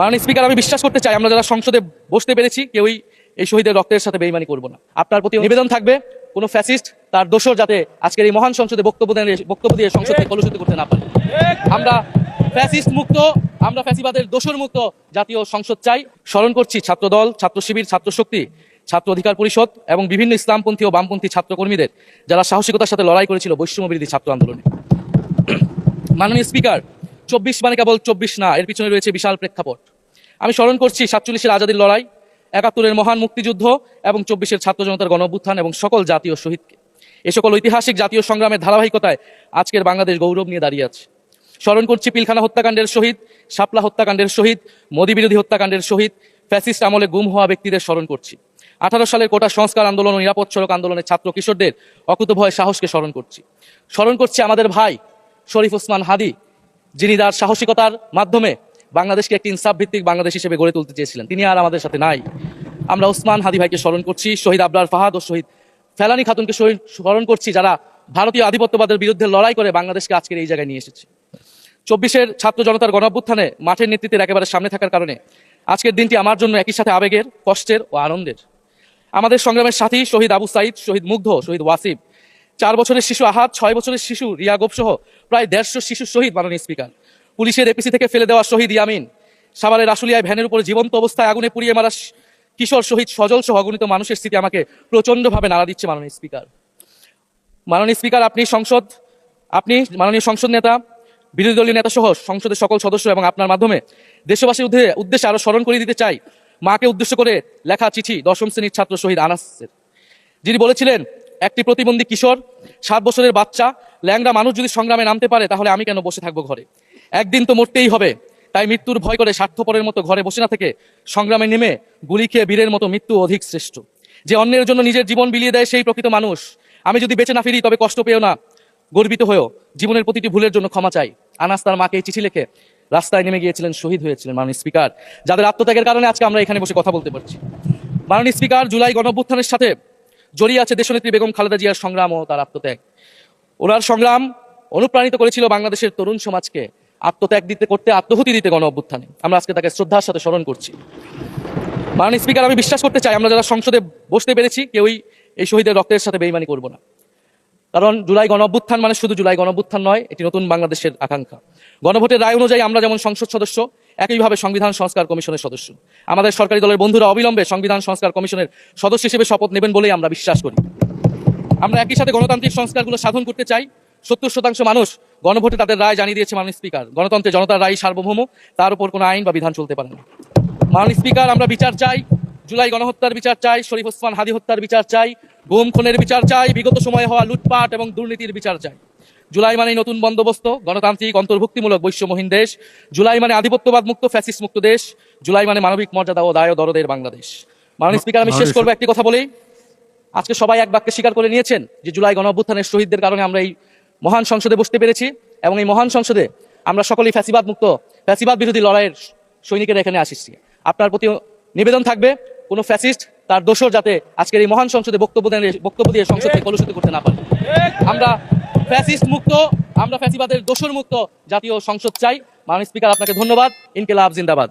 মাননীয় স্পিকার, আমি বিশ্বাস করতে চাই আমরা যারা সংসদে বসতে পেরেছি কেউই এই শহীদের রক্তের সাথে বেইমানি করব না। আপনার প্রতি নিবেদন থাকবে কোনো ফ্যাসিস্ট তার দোসর যাতে আজকের এই মহান সংসদে বক্তব্য দিয়ে সংসদকে কলুষিত করতে না পারে। আমরা ফ্যাসিস্ট মুক্ত, আমরা ফ্যাসিবাদের দোসর মুক্ত জাতীয় সংসদ চাই। স্মরণ করছি ছাত্রদল, ছাত্র শিবির, ছাত্র শক্তি, ছাত্র অধিকার পরিষদ এবং বিভিন্ন ইসলামপন্থী ও বামপন্থী ছাত্র কর্মীদের যারা সাহসিকতার সাথে লড়াই করেছিল বৈষম্য বিরোধী ছাত্র আন্দোলনে। মাননীয় স্পিকার, 24 মানে কেবল 24 না, এর পিছনে রয়েছে বিশাল প্রেক্ষাপট। আমি স্মরণ করছি 47-এর আজাদীর লড়াই, 71-এর মহান মুক্তিযুদ্ধ এবং 24-এর ছাত্র জনতার গণ অভ্যুত্থান এবং সকল জাতীয় শহীদকে। এ সকল ঐতিহাসিক জাতীয় সংগ্রামের ধারাবাহিকতায় আজকের বাংলাদেশ গৌরব নিয়ে দাঁড়িয়ে আছে। স্মরণ করছি পিলখানা হত্যাকাণ্ডের শহীদ, শাপলা হত্যাকাণ্ডের শহীদ, মোদী বিরোধী হত্যাকাণ্ডের শহীদ, ফ্যাসিস্ট আমলে গুম হওয়া ব্যক্তিদের স্মরণ করছি। 18 সালের কোটা সংস্কার আন্দোলন ও নিরাপদ সড়ক আন্দোলনের ছাত্র কিশোরদের অকুতভয় সাহসকে স্মরণ করছি। স্মরণ করছি আমাদের ভাই শরীফ ওসমান হাদি, যিনি তার সাহসিকতার মাধ্যমে বাংলাদেশকে একটি ইনসাফ ভিত্তিক বাংলাদেশ হিসেবে গড়ে তুলতে চেয়েছিলেন। তিনি আর আমাদের সাথে নাই। আমরা ওসমান হাদি ভাইকে স্মরণ করছি, শহীদ আবরার ফাহাদ ও শহীদ ফেলানী খাতুনকে স্মরণ করছি, যারা ভারতীয় আধিপত্যবাদের বিরুদ্ধে লড়াই করে বাংলাদেশকে আজকের এই জায়গায় নিয়ে এসেছে। 24-এর ছাত্র জনতার গণ অভ্যুত্থানে মাঠের নেতৃত্বের একেবারে সামনে থাকার কারণে আজকের দিনটি আমার জন্য একই সাথে আবেগের, কষ্টের ও আনন্দের। আমাদের সংগ্রামের সাথী শহীদ আবু সাইদ, শহীদ মুগ্ধ, শহীদ ওয়াসিব, 4 বছরের শিশু আহাদ, 6 বছরের শিশু রিয়া গোপ সহ প্রায় 150 শিশু শহীদ। মাননীয় স্পিকার, পুলিশের এপিসি থেকে ফেলে দেওয়া শহীদ ইয়ামিন, সাভারের আশুলিয়ায় ভ্যানের উপরে জীবন্ত অবস্থায় আগুনে পুড়িয়ে মারা কিশোর শহীদ সজল সহ অগণিত মানুষের স্মৃতি আমাকে প্রচন্ডভাবে নাড়া দিচ্ছে। মাননীয় স্পিকার, আপনি মাননীয় সংসদ নেতা, বিরোধী দলীয় নেতা সহ সংসদের সকল সদস্য এবং আপনার মাধ্যমে দেশবাসীর উদ্দেশ্যে আরো স্মরণ করে দিতে চাই মাকে উদ্দেশ্য করে লেখা চিঠি 10ম শ্রেণীর ছাত্র শহীদ আনাসের, যিনি বলেছিলেন, একটি প্রতিবন্ধী কিশোর, 7 বছরের বাচ্চা, ল্যাংড়া মানুষ যদি সংগ্রামে নামতে পারে তাহলে আমি কেন বসে থাকবো ঘরে? একদিন তো মরতেই হবে, তাই মৃত্যুর ভয় করে স্বার্থপরের মতো ঘরে বসে না থেকে সংগ্রামে নেমে গুলি খেয়ে বীরের মতো মৃত্যু অধিক শ্রেষ্ঠ। যে অন্যের জন্য নিজের জীবন বিলিয়ে দেয় সেই প্রকৃত মানুষ। আমি যদি বেঁচে না ফিরি তবে কষ্ট পেও না, গর্বিত হয়েও জীবনের প্রতিটি ভুলের জন্য ক্ষমা চাই। আনাস তার মাকে এই চিঠি লিখে রাস্তায় নেমে গিয়েছিলেন, শহীদ হয়েছিলেন। মাননীয় স্পিকার, যাদের আত্মত্যাগের কারণে আজকে আমরা এখানে বসে কথা বলতে পারছি। মাননীয় স্পিকার, জুলাই গণ অভ্যুত্থানের সাথে জড়িয়ে আছে দেশনেত্রী বেগম খালেদা জিয়ার সংগ্রাম ও তার আত্মত্যাগ। ওনার সংগ্রাম অনুপ্রাণিত করেছিল বাংলাদেশের তরুণ সমাজকে আত্মত্যাগ করতে, আত্মহুতি দিতে গণ অভ্যুত্থানে। আমরা আজকে তাকে শ্রদ্ধার সাথে স্মরণ করছি। মাননীয় স্পিকার, আমি বিশ্বাস করতে চাই আমরা যারা সংসদে বসতে পেরেছি কেউই এই শহীদের রক্তের সাথে বেইমানি করব না। কারণ জুলাই গণ অভ্যুত্থান মানে শুধু জুলাই গণ অভ্যুত্থান নয়, এটি নতুন বাংলাদেশের আকাঙ্ক্ষা। গণভোটের রায় অনুযায়ী আমরা যেমন সংসদ সদস্য, একইভাবে সংবিধান সংস্কার কমিশনের সদস্য। আমাদের সরকারি দলের বন্ধুরা অবিলম্বে সংবিধান সংস্কার কমিশনের সদস্য হিসেবে শপথ নেবেন বলেই আমরা বিশ্বাস করি। আমরা একই সাথে গণতান্ত্রিক সংস্কারগুলো সাধন করতে চাই। 70% মানুষ গণভোটে তাদের রায় জানিয়ে দিয়েছে। মাননীয় স্পিকার, গণতন্ত্রে জনতার রায় সার্বভৌম, তার উপর কোনো আইন বা বিধান চলতে পারে না। মাননীয় স্পিকার, আমরা বিচার চাই, জুলাই গণহত্যার বিচার চাই, শরীফ ওসমান হাদি হত্যার বিচার চাই, গুম খুনের বিচার চাই, বিগত সময়ে হওয়া লুটপাট এবং দুর্নীতির বিচার চাই। জুলাই মানে নতুন বন্দোবস্ত, গণতান্ত্রিক অন্তর্ভুক্তিমূলক বৈষম্যহীন দেশ। জুলাই মানে আধিপত্যবাদ মুক্ত, ফ্যাসিস্ট মুক্ত দেশ। জুলাই মানে মানবিক মর্যাদা ও দায় ও দরদের বাংলাদেশ। মাননীয় স্পিকার, আমি শেষ করবো একটি কথা বলেই। আজকে সবাই এক বাক্যে স্বীকার করে নিয়েছেন যে জুলাই গণ অভ্যুত্থানের শহীদদের কারণে আমরা এই মহান সংসদে বসতে পেরেছি এবং এই মহান সংসদে আমরা সকলেই ফ্যাসিবাদ মুক্ত, ফ্যাসিবাদ বিরোধী লড়াইয়ের সৈনিকেরা এখানে আসিছি। আপনার প্রতি নিবেদন থাকবে কোনো ফ্যাসিস্ট তার দোসর যাতে আজকের এই মহান সংসদে বক্তব্য দিয়ে সংসদকে কলুষিত করতে না পারে। আমরা ফ্যাসিস্ট মুক্ত, আমরা ফ্যাসিবাদের দোসর মুক্ত জাতীয় সংসদ চাই। মাননীয় স্পিকার, আপনাকে ধন্যবাদ। ইনকিলাব জিন্দাবাদ।